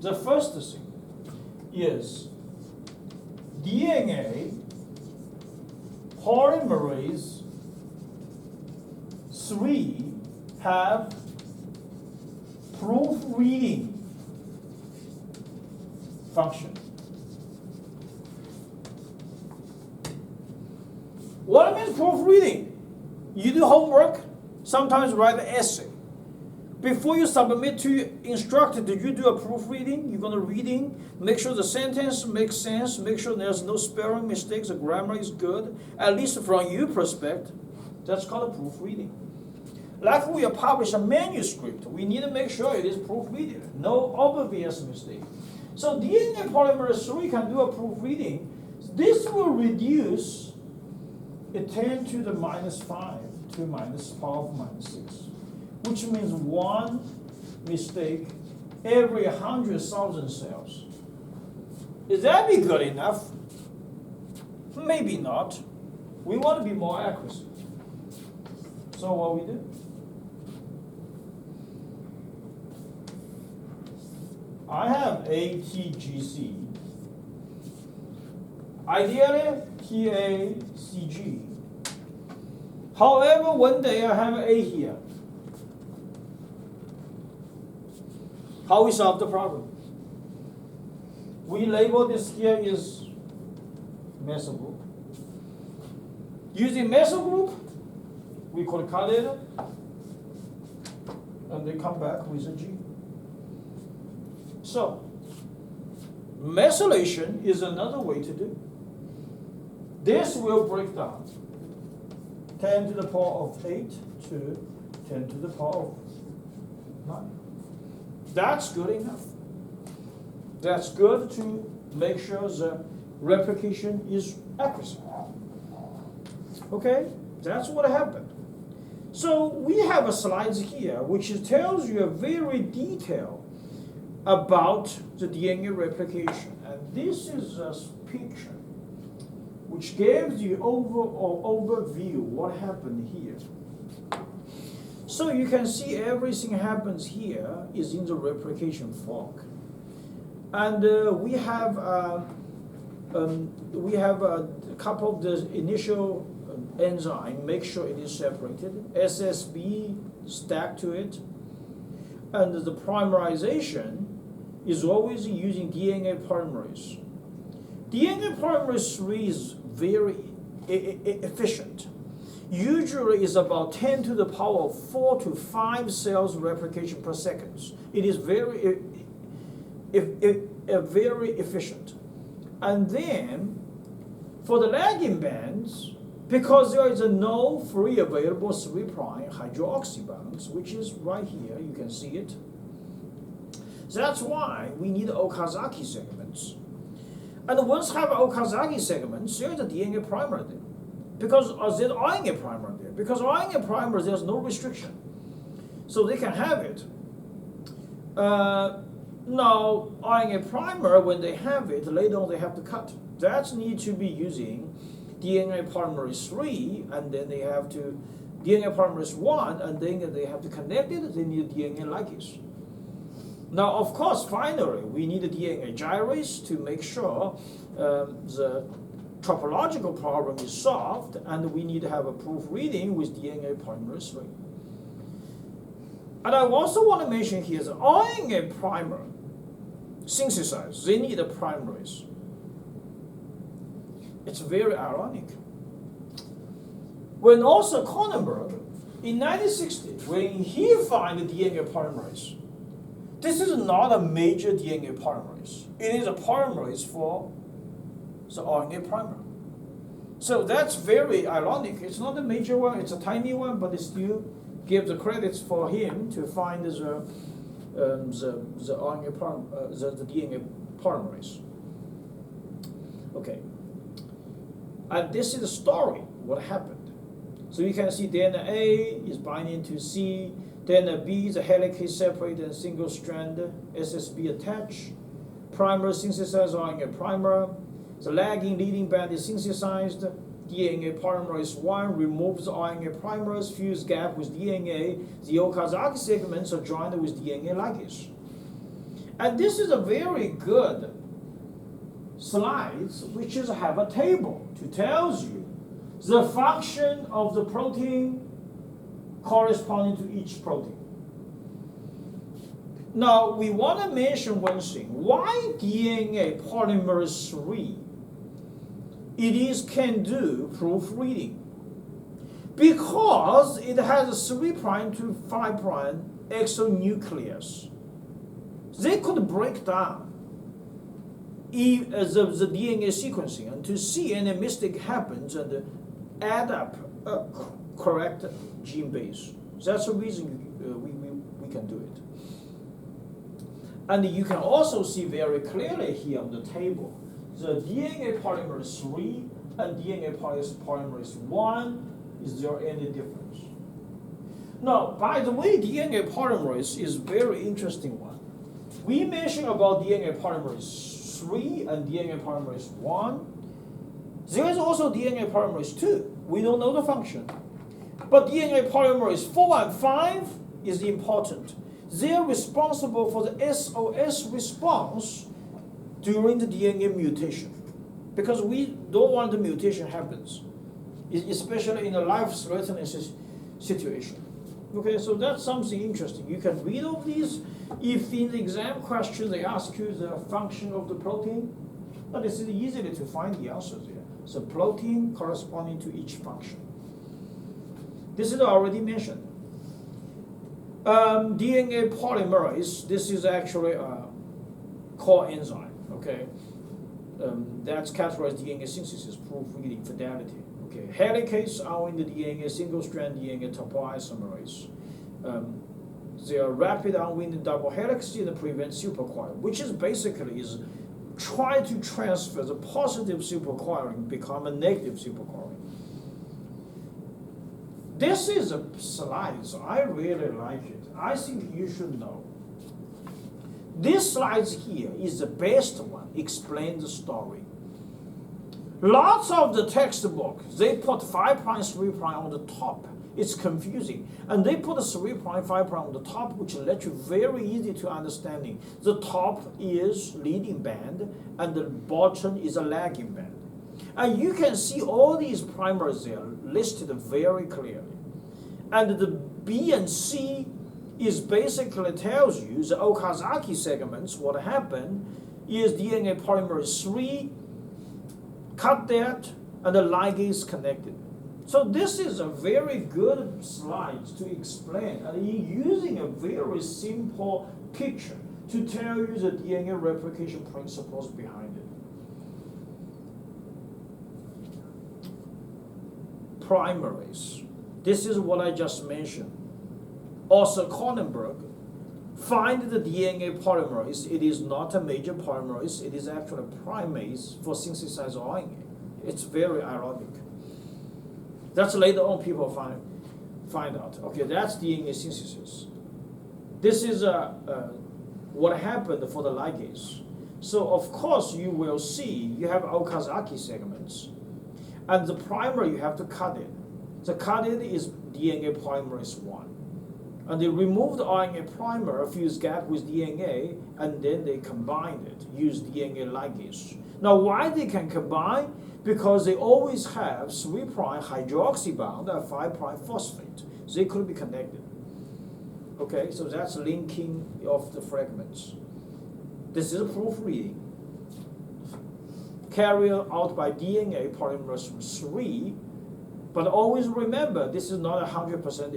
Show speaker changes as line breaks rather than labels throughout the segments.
The first thing is DNA polymerase 3 have proofreading function. What means proofreading? You do homework, sometimes write an essay. Before you submit to instructor, did you do a proofreading? You're going to reading, make sure the sentence makes sense, make sure there's no spelling mistakes, the grammar is good, at least from your perspective. That's called a proofreading. Like we publish a manuscript, we need to make sure it is proofreaded, no obvious mistake. So DNA polymerase 3 can do a proofreading. This will reduce a 10 to the minus 5 to minus power of minus 6. Which means one mistake every 100,000 cells. Is that be good enough? Maybe not. We want to be more accurate. So what we do? I have ATGC. Ideally, TACG. However, one day I have A here. How we solve the problem? We label this here is meso group. Using meso group, we could cut it, and they come back with a G. So, methylation is another way to do. This will break down 10 to the power of 8 to 10 to the power of 9. That's good enough. That's good to make sure the replication is accurate. Okay, that's what happened. So we have a slide here which tells you a very detail about the DNA replication. And this is a picture which gives you overview what happened here. So you can see everything happens here is in the replication fork, and we have a couple of the initial enzyme. Make sure it is separated. SSB stacked to it, and the polymerization is always using DNA polymerase. DNA polymerase 3 is very efficient. Usually is about 10 to the power of 4 to 5 cells replication per second. It is very efficient. And then for the lagging bands, because there is no free available 3' hydroxy bonds, which is right here, you can see it. That's why we need Okazaki segments. And once have Okazaki segments, there is a DNA primer there. Because there's RNA primer there. Because RNA primer, there's no restriction. So they can have it. Now, RNA primer, when they have it, later on they have to cut. That need to be using DNA polymerase 3, and then they have to, DNA polymerase 1, and then they have to connect it, they need DNA ligase. Now, of course, finally, we need a DNA gyrase to make sure the topological problem is solved, and we need to have a proofreading with DNA polymerase 3. And I also want to mention here the RNA primer synthesize, they need a polymerase. It's very ironic. When also Cronenberg, in 1960, when he found the DNA polymerase, this is not a major DNA polymerase. It is a polymerase for the RNA primer. So that's very ironic. It's not a major one, it's a tiny one, but it still gives the credits for him to find the RNA the DNA polymerase. Okay. And this is the story, what happened. So you can see DNA A is binding to C, DNA B is a helicase separated and single strand, SSB attached, primer synthesized RNA primer, the lagging leading band is synthesized, DNA polymerase 1 removes RNA primers, fuse gap with DNA, the Okazaki segments are joined with DNA ligase. And this is a very good slides, which is have a table to tells you the function of the protein corresponding to each protein. Now we want to mention one thing. Why DNA polymerase 3? Can do proofreading. Because it has a 3' to 5' exonucleus. They could break down the DNA sequencing and to see any mistake happens and add up a correct gene base. That's the reason we can do it. And you can also see very clearly here on the table, the DNA polymerase 3 and DNA polymerase 1, is there any difference? Now, by the way, DNA polymerase is very interesting one. We mentioned about DNA polymerase 3 and DNA polymerase 1. There is also DNA polymerase 2. We don't know the function. But DNA polymerase 4 and 5 is important. They are responsible for the SOS response during the DNA mutation. Because we don't want the mutation happens, especially in a life-threatening situation. Okay, so that's something interesting. You can read all these. If in the exam question they ask you the function of the protein, but it's easily to find the answer there. So protein corresponding to each function. This is already mentioned. DNA polymerase, this is actually a core enzyme, okay? That's characterized DNA synthesis, proofreading, fidelity. Okay, helicase are in the DNA, single-strand DNA topoisomerase. They are rapid unwinding double helix and prevent supercoiling, which is basically is try to transfer the positive supercoiling become a negative supercoiling. This is a slide, so I really like it. I think you should know. This slide here is the best one, explain the story. Lots of the textbook, they put 5', 3' on the top. It's confusing. And they put a 3', 5' on the top, which let you very easy to understanding. The top is leading band, and the bottom is a lagging band. And you can see all these primers there listed very clearly. And the B and C is basically tells you the Okazaki segments, what happened is DNA polymerase 3, cut that, and the ligase connected. So this is a very good slide to explain, and using a very simple picture to tell you the DNA replication principles behind it. Primerase. This is what I just mentioned. Also, Cronenberg find the DNA polymerase. It is not a major polymerase. It is actually a primase for synthesized RNA. It's very ironic. That's later on people find out. Okay, that's DNA synthesis. This is what happened for the ligase. So of course you will see you have Okazaki segments, and the primer you have to cut it. The cut it is DNA polymerase 1. And they removed the RNA primer, fused gap with DNA, and then they combined it, use DNA ligase. Now why they can combine? Because they always have 3' hydroxy bond and 5' phosphate. They could be connected. Okay, so that's linking of the fragments. This is a proofreading. Carried out by DNA polymerase 3. But always remember, this is not 100%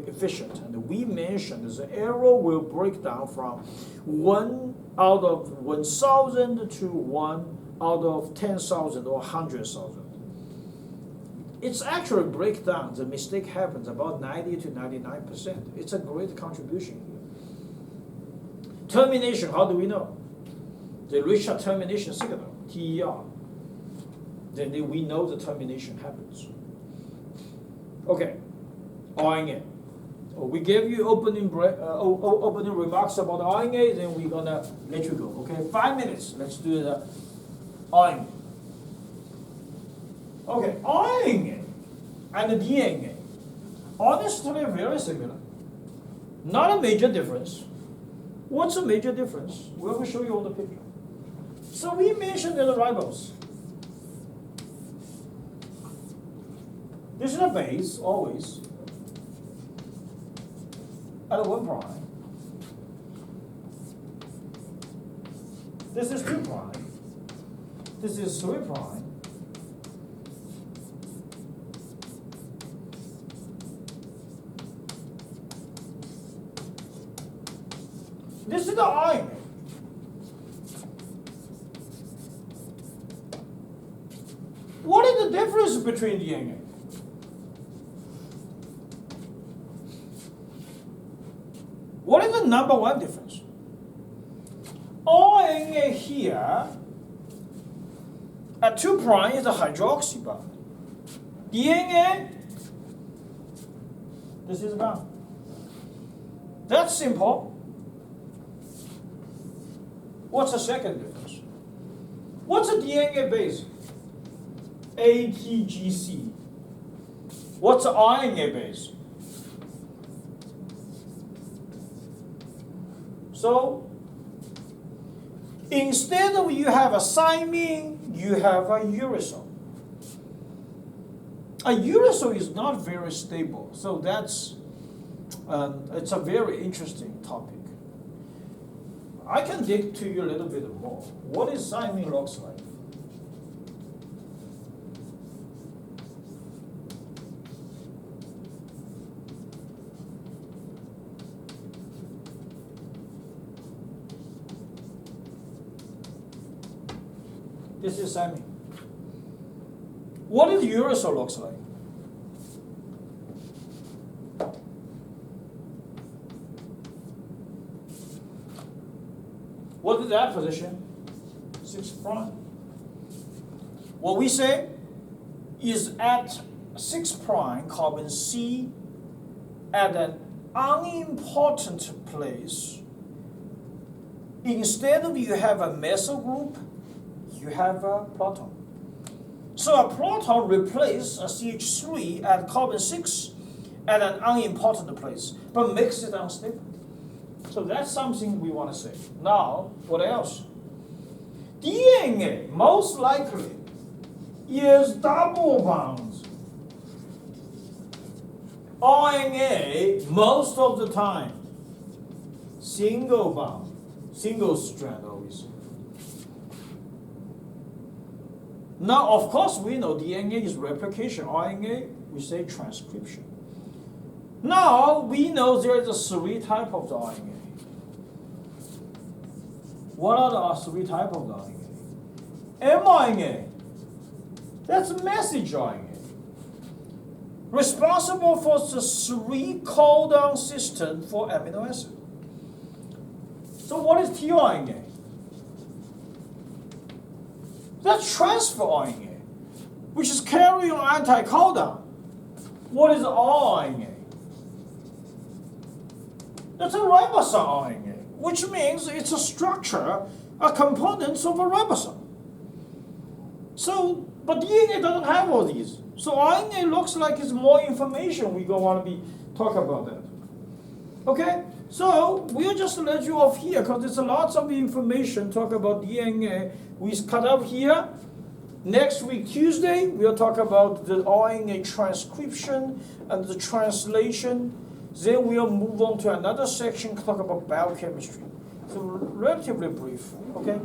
efficient. And we mentioned the error will break down from 1 out of 1,000 to 1 out of 10,000 or 100,000. It's actually breakdown. The mistake happens about 90 to 99%. It's a great contribution here. Termination, how do we know? They reach a termination signal, TER. Then we know the termination happens. Okay, RNA. We gave you opening remarks about RNA, then we're gonna let you go. Okay, 5 minutes. Let's do the RNA. Okay, RNA and the DNA. Honestly, very similar. Not a major difference. What's the major difference? We will show you on the picture. So we mentioned the ribose. This is a base, always, at 1 prime. This is 2 prime. This is 3 prime. This is the RNA. What is the difference between DNA? What is the number one difference? RNA here at 2 prime is a hydroxy bond. DNA, this is bound. That's simple. What's the second difference? What's the DNA base? ATGC. What's the RNA base? So, instead of you have a thymine, you have a uracil. A uracil is not very stable, so that's it's a very interesting topic. I can dig to you a little bit more. What is thymine looks like? This is thymine. What is uracil looks like? What is that position? 6 prime. What we say is at 6 prime, carbon C at an unimportant place. Instead of you have a methyl group, you have a proton. So a proton replaces a CH3 at carbon 6 at an unimportant place, but makes it unstable. So that's something we want to say. Now, what else? DNA, most likely, is double bonds. RNA, most of the time, single bond, single strand always. Now, of course, we know DNA is replication. RNA, we say transcription. Now, we know there is 3 types of the RNA. What are the 3 types of the RNA? mRNA, that's message RNA. Responsible for the 3 codon system for amino acid. So what is tRNA? That's transfer RNA, which is carrying anticodon. What is rRNA? That's a ribosome RNA, which means it's a structure, a component of a ribosome. So, but DNA doesn't have all these. So RNA looks like it's more information. We don't want to be talk about that. Okay? So we'll just let you off here because there's lots of information talk about DNA. We cut up here. Next week, Tuesday, we'll talk about the RNA transcription and the translation. Then we'll move on to another section, talk about biochemistry. So relatively brief, okay?